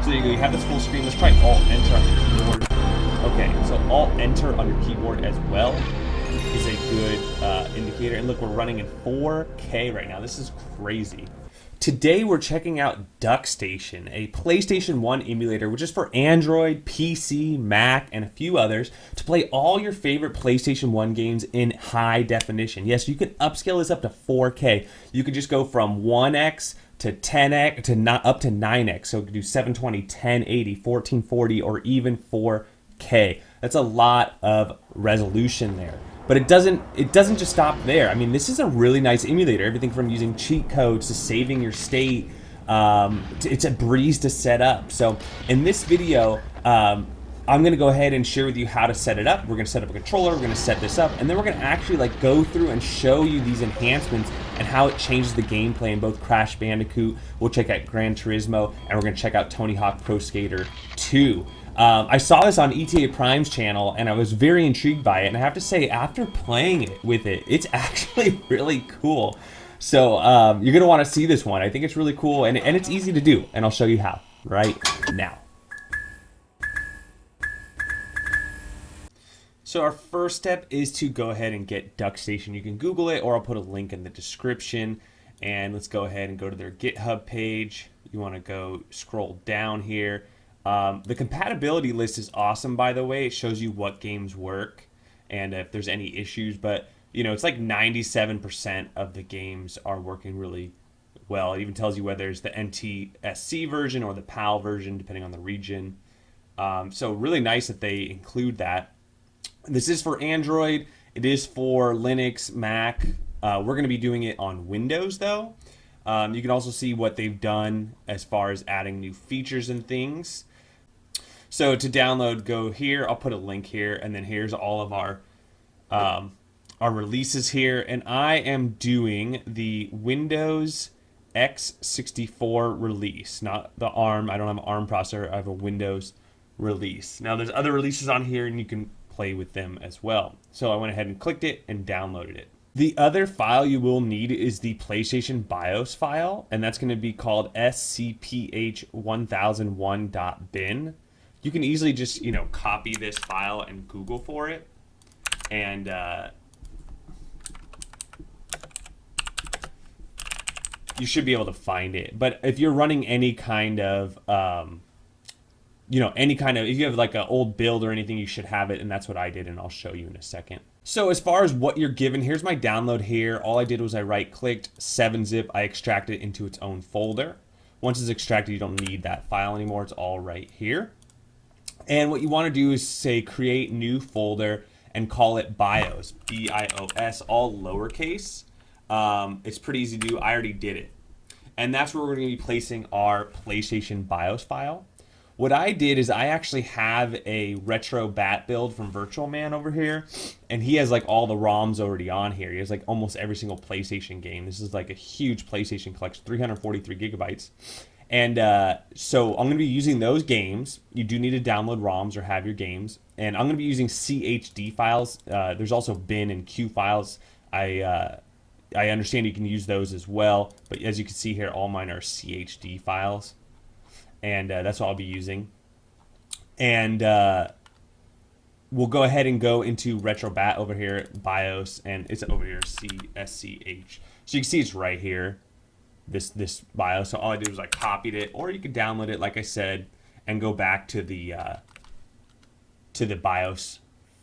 So there you go, you have this full screen. Let's try Alt-Enter on your keyboard. Okay, so Alt-Enter on your keyboard as well is a good indicator. And look, we're running in 4K right now. This is crazy. Today we're checking out Duckstation, a PlayStation 1 emulator, which is for Android, PC, Mac, and a few others, to play all your favorite PlayStation 1 games in high definition. Yes, you can upscale this up to 4K. You could just go from 1x to 10x to not up to 9x. So you could do 720, 1080, 1440, or even 4K. That's a lot of resolution there. But it doesn't just stop there. I mean, this is a really nice emulator. Everything from using cheat codes to saving your state. It's a breeze to set up. So in this video, I'm gonna go ahead and share with you how to set it up. We're gonna set up a controller, we're gonna set this up, and then we're gonna actually like go through and show you these enhancements and how it changes the gameplay in both Crash Bandicoot. We'll check out Gran Turismo, and we're gonna check out Tony Hawk Pro Skater 2. I saw this on ETA Prime's channel and I was very intrigued by it, and I have to say, after playing it with it, it's actually really cool. So you're gonna want to see this one. I think it's really cool, and it's easy to do, and I'll show you how right now. So our first step is to go ahead and get Duckstation. You can Google it, or I'll put a link in the description. And let's go ahead and go to their GitHub page. You want to go scroll down here. The compatibility list is awesome, by the way. It shows you what games work and if there's any issues, but you know, it's like 97% of the games are working really well. It even tells you whether it's the NTSC version or the PAL version, depending on the region. So really nice that they include that. This is for Android. It is for Linux, Mac. We're going to be doing it on Windows though. You can also see what they've done as far as adding new features and things. So to download, go here. I'll put a link here, and then here's all of our releases here. And I am doing the Windows x64 release, not the ARM. I don't have an ARM processor. I have a Windows release. Now there's other releases on here, and you can play with them as well. So I went ahead and clicked it and downloaded it. The other file you will need is the PlayStation BIOS file, and that's going to be called scph1001.bin. You can easily just, you know, copy this file and Google for it, and you should be able to find it. But if you're running any kind of, you know, if you have like an old build or anything, you should have it, and that's what I did, and I'll show you in a second. So as far as what you're given, here's my download here. All I did was I right-clicked 7-zip. I extracted it into its own folder. Once it's extracted, you don't need that file anymore. It's all right here. And what you want to do is say create new folder and call it BIOS, B-I-O-S, all lowercase. It's pretty easy to do. I already did it. And that's where we're going to be placing our PlayStation BIOS file. What I did is I actually have a retro bat build from Virtual Man over here, and he has like all the ROMs already on here. He has like almost every single PlayStation game. This is like a huge PlayStation collection, 343 gigabytes. And so I'm going to be using those games. You do need to download ROMs or have your games. And I'm going to be using CHD files. There's also bin and Q files. I understand you can use those as well. But as you can see here, all mine are CHD files. And that's what I'll be using. And we'll go ahead and go into RetroBat over here, BIOS, and it's over here, CSCH. So you can see it's right here, this BIOS. So all I did was I copied it, or you could download it, like I said, and go back to the BIOS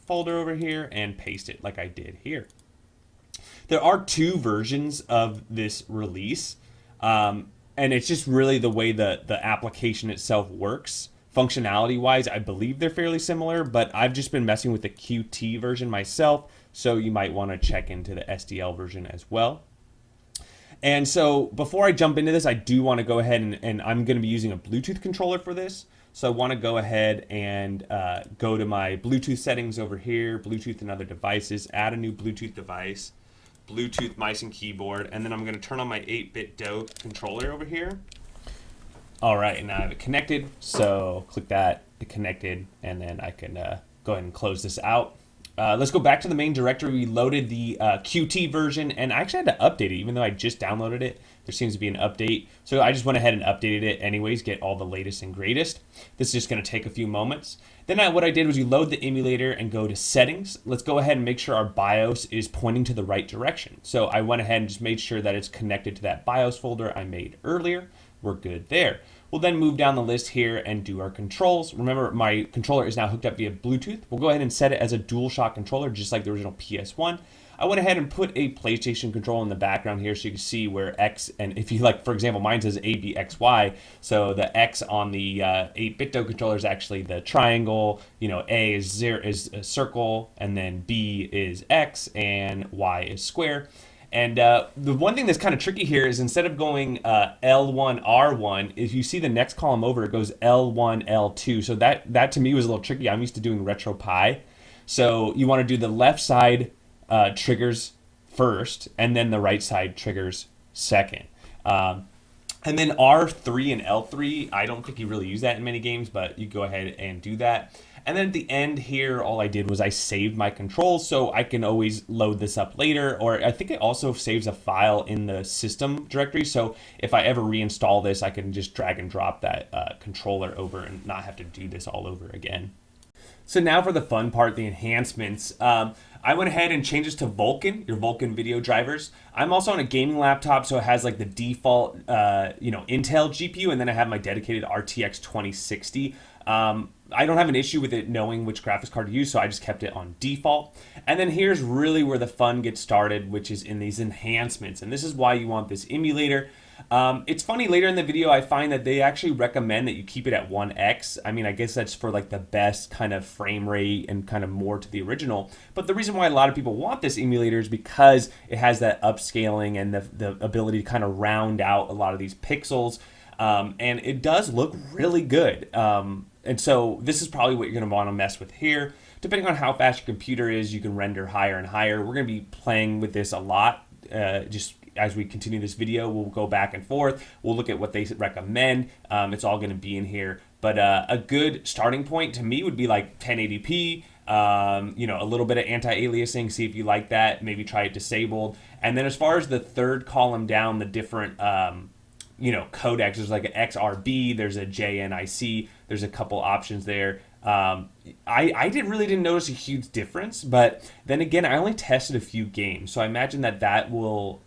folder over here and paste it like I did here. There are two versions of this release. And it's just really the way the application itself works. Functionality-wise, I believe they're fairly similar, but I've just been messing with the QT version myself, so you might want to check into the SDL version as well. And so before I jump into this, I do want to go ahead and I'm going to be using a Bluetooth controller for this. So I want to go ahead and go to my Bluetooth settings over here, Bluetooth and other devices, add a new Bluetooth device. Bluetooth mouse and keyboard, and then I'm going to turn on my 8-bit DOE controller over here. All right, and now I have it connected, so click that, it connected, and then I can go ahead and close this out. Let's go back to the main directory. We loaded the Qt version, and I actually had to update it, even though I just downloaded it. There seems to be an update. So I just went ahead and updated it anyways, get all the latest and greatest. This is just going to take a few moments. Then what I did was we load the emulator and go to settings. Let's go ahead and make sure our BIOS is pointing to the right direction. So I went ahead and just made sure that it's connected to that BIOS folder I made earlier. We're good there. We'll then move down the list here and do our controls. Remember, my controller is now hooked up via Bluetooth. We'll go ahead and set it as a DualShock controller, just like the original PS1. I went ahead and put a PlayStation controller in the background here so you can see where X, and if you like, for example, mine says ABXY, so the X on the 8-bit controller is actually the triangle, A is a circle, and then B is X, and Y is square. And the one thing that's kind of tricky here is instead of going L1, R1, if you see the next column over, it goes L1, L2. So that to me was a little tricky. I'm used to doing RetroPie. So you want to do the left side triggers first, and then the right side triggers second. And then R3 and L3, I don't think you really use that in many games, but you go ahead and do that. And then at the end here, all I did was I saved my controls so I can always load this up later, or I think it also saves a file in the system directory. So if I ever reinstall this, I can just drag and drop that controller over and not have to do this all over again. So now for the fun part, the enhancements. I went ahead and changed this to Vulkan, your Vulkan video drivers. I'm also on a gaming laptop, so it has like the default, Intel GPU, and then I have my dedicated RTX 2060. I don't have an issue with it knowing which graphics card to use, so I just kept it on default. And then here's really where the fun gets started, which is in these enhancements. And this is why you want this emulator. It's funny, later in the video, I find that they actually recommend that you keep it at 1x. I mean, I guess that's for like the best kind of frame rate and kind of more to the original. But the reason why a lot of people want this emulator is because it has that upscaling and the ability to kind of round out a lot of these pixels. And it does look really good. And so this is probably what you're going to want to mess with here. Depending on how fast your computer is, you can render higher and higher. We're going to be playing with this a lot. Just as we continue this video, we'll go back and forth. We'll look at what they recommend. It's all going to be in here. But a good starting point to me would be like 1080p. A little bit of anti-aliasing, see if you like that. Maybe try it disabled. And then as far as the third column down, the different codecs, there's like an XRB, there's a JNIC, there's a couple options there. I didn't notice a huge difference, but then again, I only tested a few games, so I imagine that will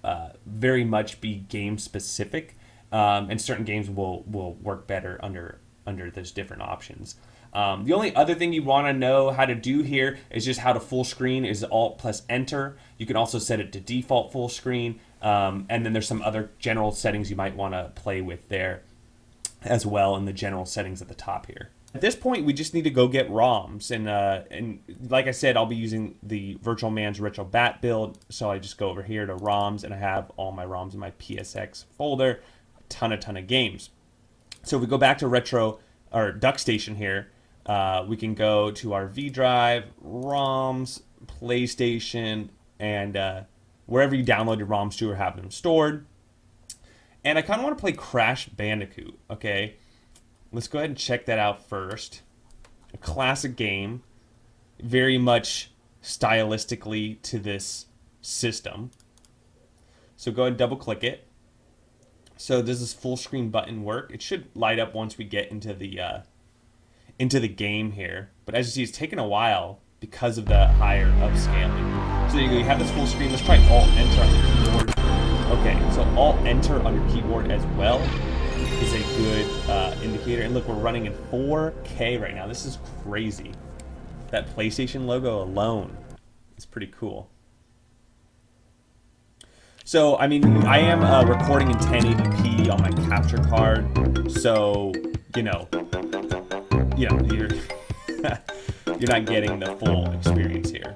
very much be game specific, and certain games will work better under those different options. The only other thing you want to know how to do here is just how to full screen is Alt plus Enter. You can also set it to default full screen. And then there's some other general settings you might want to play with there as well in the general settings at the top here. At this point, we just need to go get ROMs. And like I said, I'll be using the Virtual Man's Retro Bat build. So I just go over here to ROMs, and I have all my ROMs in my PSX folder, a ton of games. So if we go back to Duckstation here, we can go to our V drive, ROMs, PlayStation, and wherever you download your ROMs to or have them stored. And I kind of want to play Crash Bandicoot, okay? Let's go ahead and check that out first. A classic game, very much stylistically to this system. So go ahead and double click it. So does this full screen button work? It should light up once we get into the game here. But as you see, it's taken a while because of the higher upscaling. So you have this full screen. Let's try Alt-Enter on the keyboard. Okay, so Alt-Enter on your keyboard as well is a good indicator. And look, we're running in 4K right now. This is crazy. That PlayStation logo alone is pretty cool. So, I mean, I am recording in 1080p on my capture card. So, you're you're not getting the full experience here.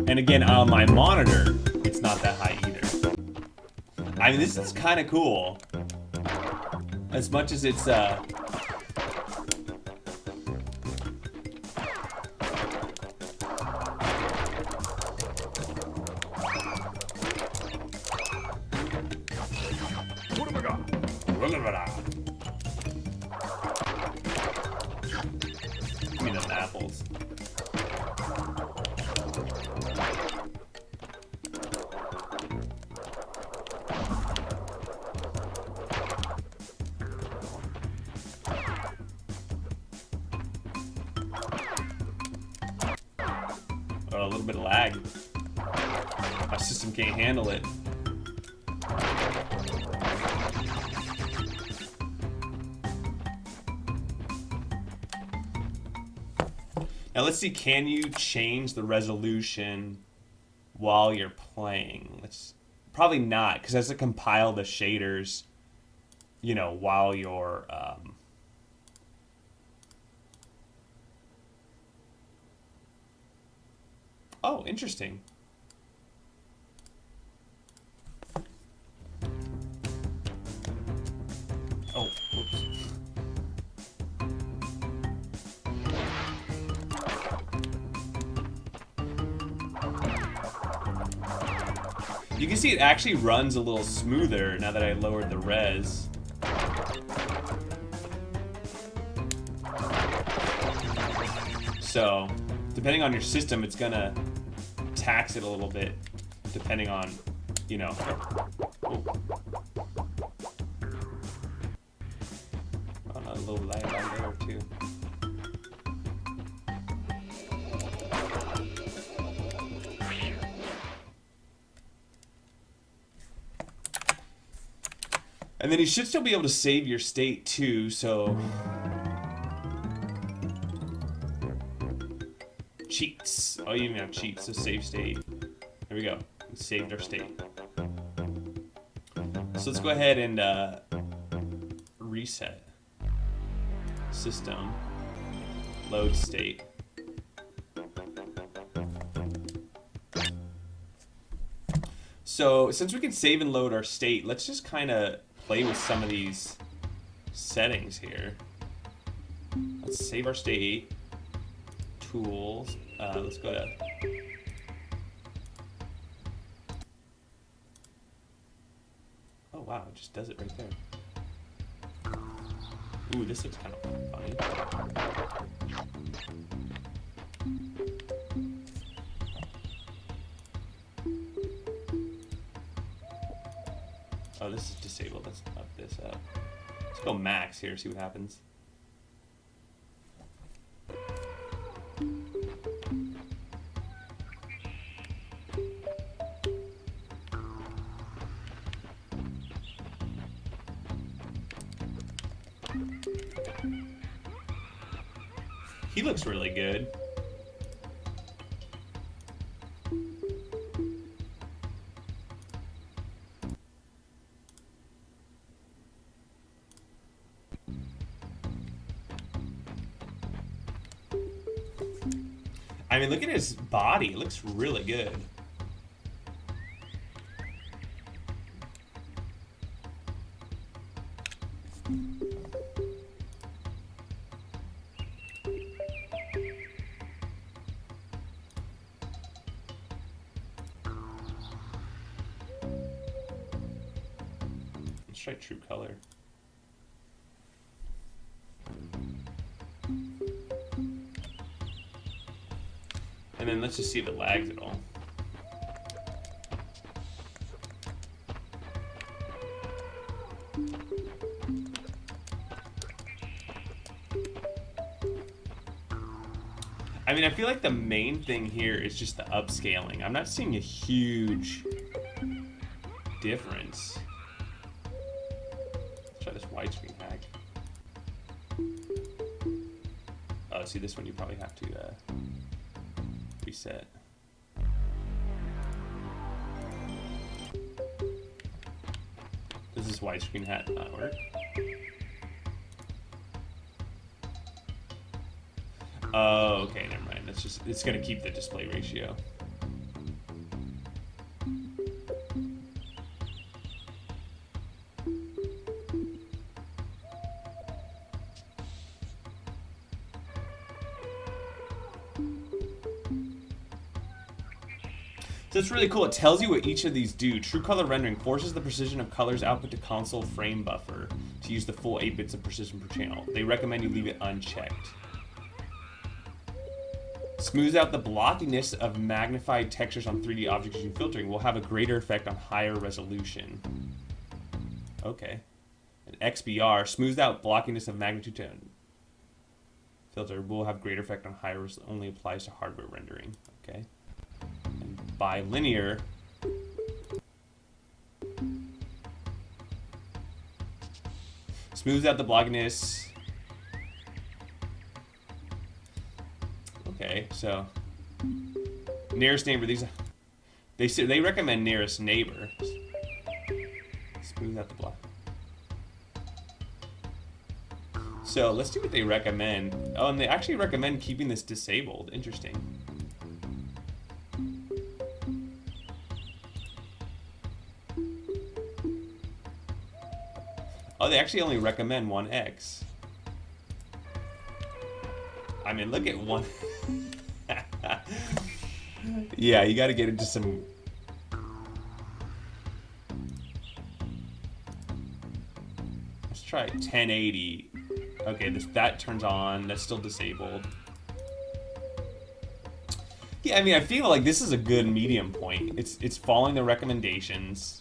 And again, on my monitor, it's not that high either. I mean, this is kind of cool. As much as it's Give me them apples. a little bit of lag. My system can't handle it. Now let's see, can you change the resolution while you're playing? Probably not, because it has to compile the shaders, you know, while you're... Oh, interesting. Oh, whoops. You can see it actually runs a little smoother now that I lowered the res. So, depending on your system, it's gonna tax it a little bit, depending on, you know. Oh, a little lag on there too. And then you should still be able to save your state too, so... Cheats. Oh, you even have cheats, so save state. There we go. We saved our state. So let's go ahead and reset. System. Load state. So since we can save and load our state, let's just kind of play with some of these settings here. Let's save our state. Tools. Let's go to... Oh wow, it just does it right there. Ooh, this looks kind of funny. Oh, this is disabled. Let's up this up. Let's go max here, see what happens. He looks really good. I mean, look at his body. It looks really good. Let's try true color. And then let's just see if it lags at all. I mean, I feel like the main thing here is just the upscaling. I'm not seeing a huge difference. Let's try this widescreen hack. Oh, see, this one you probably have to reset. Does this widescreen hat not work? Oh, okay, never mind. That's just, it's gonna keep the display ratio. So it's really cool. It tells you what each of these do. True color rendering forces the precision of colors output to console frame buffer to use the full 8 bits of precision per channel. They recommend you leave it unchecked. Smooths out the blockiness of magnified textures on 3D objects using filtering. Will have a greater effect on higher resolution. Okay. And XBR smooths out blockiness of magnitude tone. Filter will have greater effect on higher. Only applies to hardware rendering. Okay. bilinear. Smooths out the blockiness. Okay, so nearest neighbor. They recommend nearest neighbor. Smooth out the block. So let's see what they recommend. Oh, and they actually recommend keeping this disabled. Interesting. Oh, they actually only recommend 1x. I mean, look at one. Yeah, you got to get into some. Let's try 1080. Okay, that turns on. That's still disabled. Yeah, I mean, I feel like this is a good medium point. It's following the recommendations.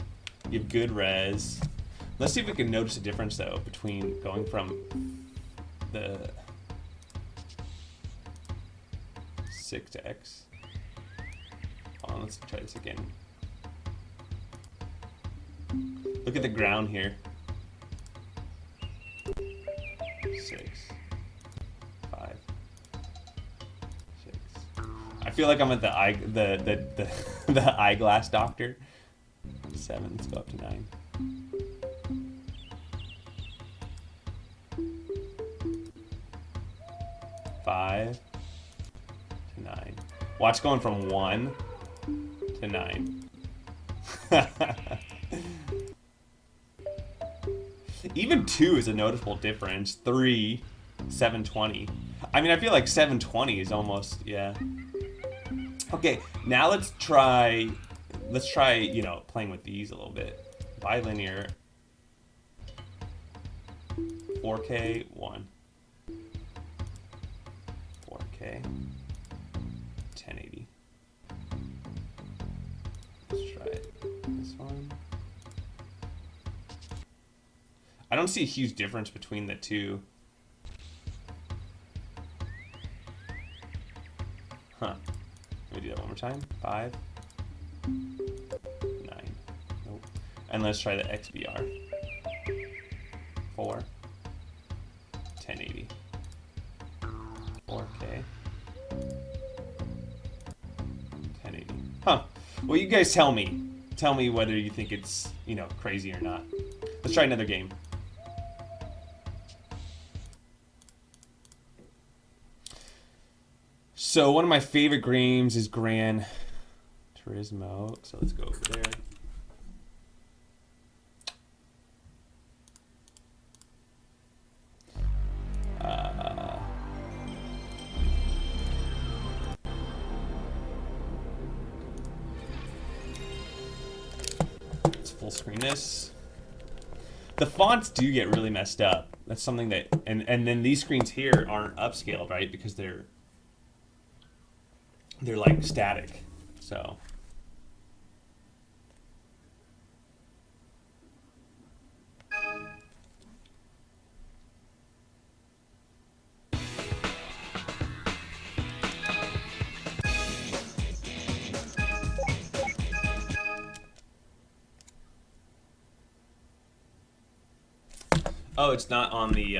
You have good res. Let's see if we can notice a difference though between going from the 6 to X. Hold on, let's try this again. Look at the ground here. 6, 5, 6. I feel like I'm at the eyeglass doctor. 7. Let's go up to 9. 5 to 9. Watch going from 1 to 9. Even 2 is a noticeable difference. 3, 720. I mean, I feel like 720 is almost, yeah. Okay, now let's try, you know, playing with these a little bit. Bilinear. 4K, 1. 4K. 1080. Let's try this one. I don't see a huge difference between the two. Huh. Let me do that one more time. 5, 9. Nope. And let's try the XBR. 4, 1080. 4K. 1080. Huh. Well, you guys tell me. Tell me whether you think it's, you know, crazy or not. Let's try another game. So one of my favorite games is Gran Turismo. So let's go over there. Let's full screen this. The fonts do get really messed up. That's something that, and then these screens here aren't upscaled, right? Because they're like static, so. Oh, it's not on the,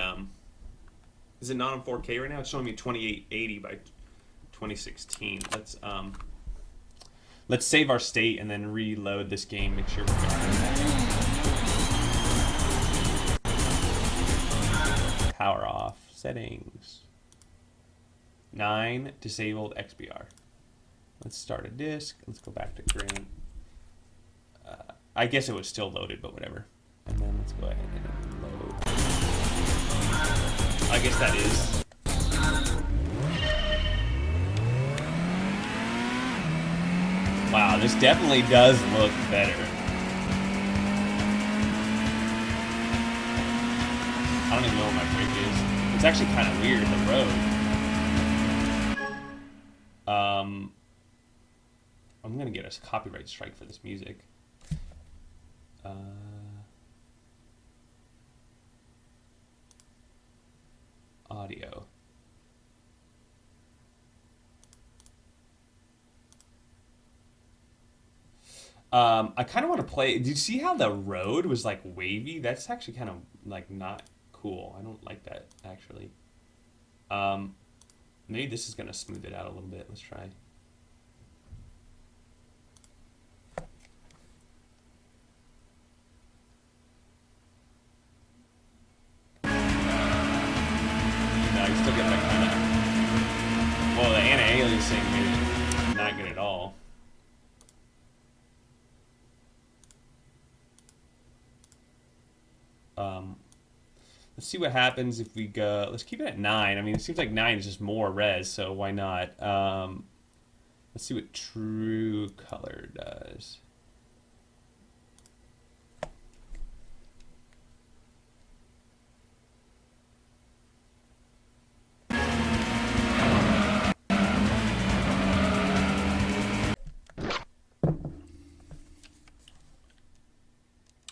is it not on 4K right now? It's showing me 2880 by 2016. Let's save our state and then reload this game. Make sure we're power off. Settings. 9 disabled XBR. Let's start a disk. Let's go back to Gran. I guess it was still loaded, but whatever. And then let's go ahead and load. I guess that is. Wow, this definitely does look better. I don't even know where my brake is. It's actually kind of weird, the road. I'm gonna get a copyright strike for this music. Audio. I kind of want to play. Did you see how the road was like wavy? That's actually kind of like not cool. I don't like that actually. Um, Maybe this is gonna smooth it out a little bit. Let's try. No, you still get that kind of. Well, the anti-aliasing maybe not good at all. Let's see what happens if we go. Let's keep it at 9. I mean, it seems like 9 is just more res, so why not? Let's see what true color does.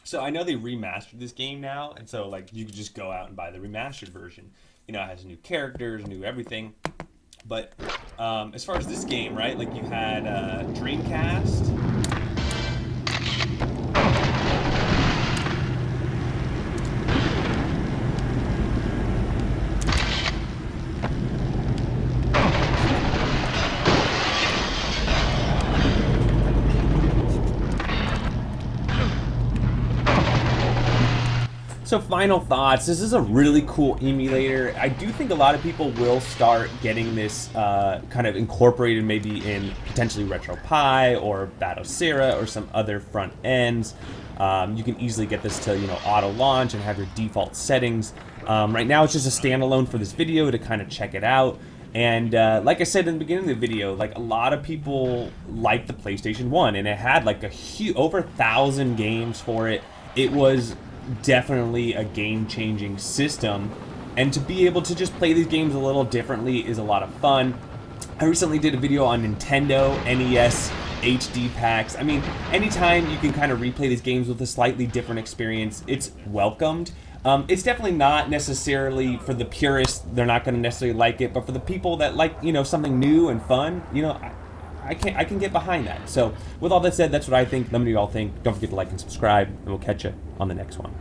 So I know they remastered this game now, and so like you could just go out and buy the remastered version. You know, it has new characters, new everything. But as far as this game, right? Like you had Dreamcast. So final thoughts. This is a really cool emulator. I do think a lot of people will start getting this kind of incorporated maybe in potentially RetroPie or Batocera or some other front ends. You can easily get this to, you know, auto launch and have your default settings. Right now it's just a standalone for this video to kind of check it out. And like I said in the beginning of the video, like a lot of people like the PlayStation 1 and it had like a huge, over 1,000 games for it. It was definitely a game-changing system, and to be able to just play these games a little differently is a lot of fun. I recently did a video on Nintendo NES HD packs. I mean, anytime you can kind of replay these games with a slightly different experience, it's welcomed. It's definitely not necessarily for the purists, they're not going to necessarily like it, but for the people that like, you know, something new and fun, you know, I can get behind that. So with all that said, that's what I think. Let me know what y'all think. Don't forget to like and subscribe, and we'll catch you on the next one.